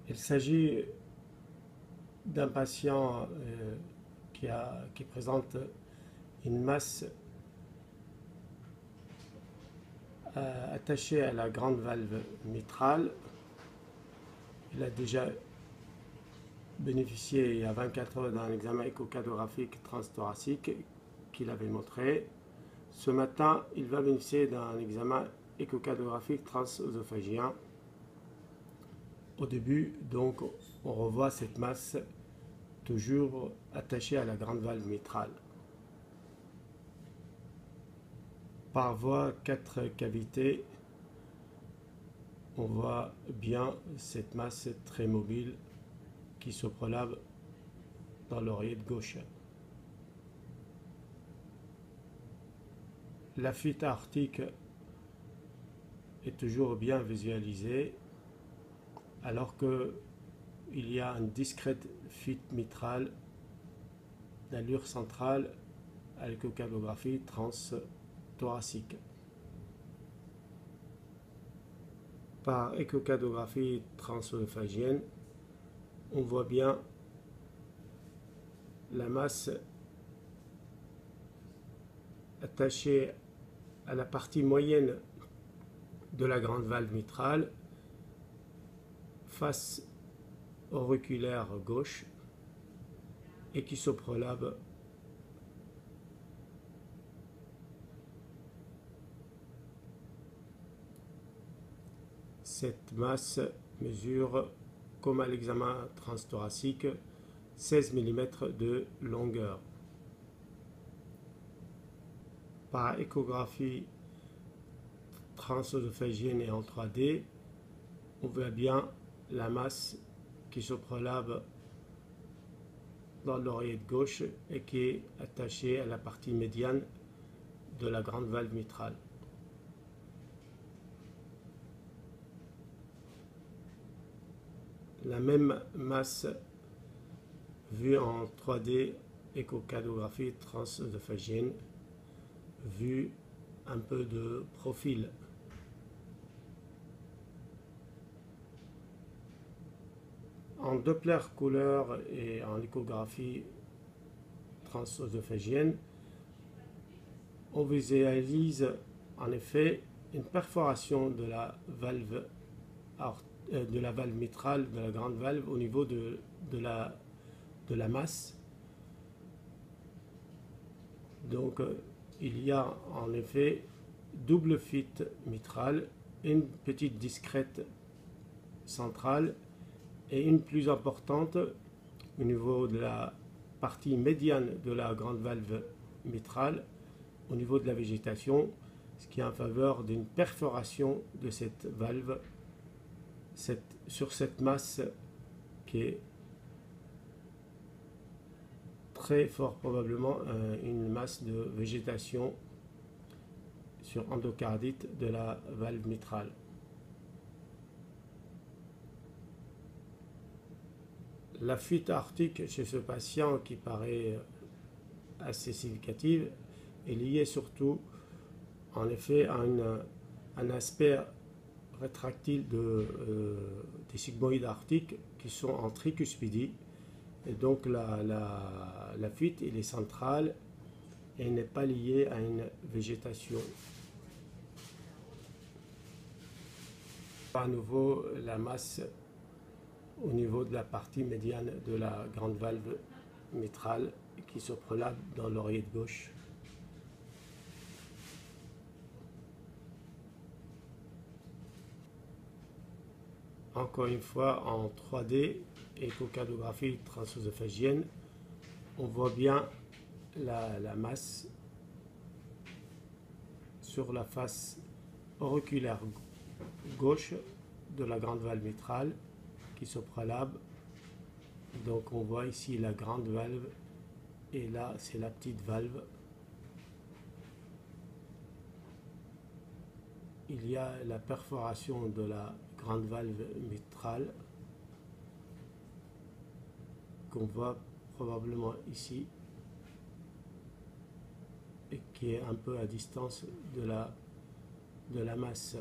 Il s'agit d'un patient qui présente une masse attachée à la grande valve mitrale. Il a déjà bénéficié il y a 24 heures d'un examen échocardiographique transthoracique qu'il avait montré. Ce matin, il va bénéficier d'un examen échocardiographique transœsophagien. Au début, donc, on revoit cette masse toujours attachée à la grande valve mitrale. Par voie 4 cavités, on voit bien cette masse très mobile qui se prolonge dans l'oreillette gauche. La fuite aortique est toujours bien visualisée, alors qu'il y a une discrète fuite mitrale d'allure centrale à l'échocardiographie transthoracique. Par échocardiographie transœsophagienne, on voit bien la masse attachée à la partie moyenne de la grande valve mitrale face auriculaire gauche et qui se prolonge cette masse mesure, comme à l'examen transthoracique, 16 mm de longueur. Par échographie transœsophagienne et en 3D, on voit bien la masse qui se prolonge dans l'oreillette gauche et qui est attachée à la partie médiane de la grande valve mitrale. La même masse vue en 3D échocardiographie transœsophagienne, vue un peu de profil. En Doppler couleur et en échographie transœsophagienne, on visualise en effet une perforation de la valve mitrale, de la grande valve, au niveau de la masse. Donc il y a en effet double fuite mitrale, une petite discrète centrale et une plus importante au niveau de la partie médiane de la grande valve mitrale, au niveau de la végétation, ce qui est en faveur d'une perforation de cette valve sur cette masse qui est très fort probablement une masse de végétation sur endocardite de la valve mitrale. La fuite aortique chez ce patient, qui paraît assez significative, est liée surtout en effet à un aspect rétractile des sigmoïdes aortiques qui sont en tricuspidie. Et donc la fuite elle est centrale et n'est pas liée à une végétation. À nouveau la masse au niveau de la partie médiane de la grande valve mitrale qui se prolonge dans l'oreillette gauche. Encore une fois en 3D, échocardiographie transœsophagienne, on voit bien la masse sur la face auriculaire gauche de la grande valve mitrale qui se prolonge. Donc on voit ici la grande valve et là c'est la petite valve. Il y a la perforation de la grande valve mitrale qu'on voit probablement ici et qui est un peu à distance de la masse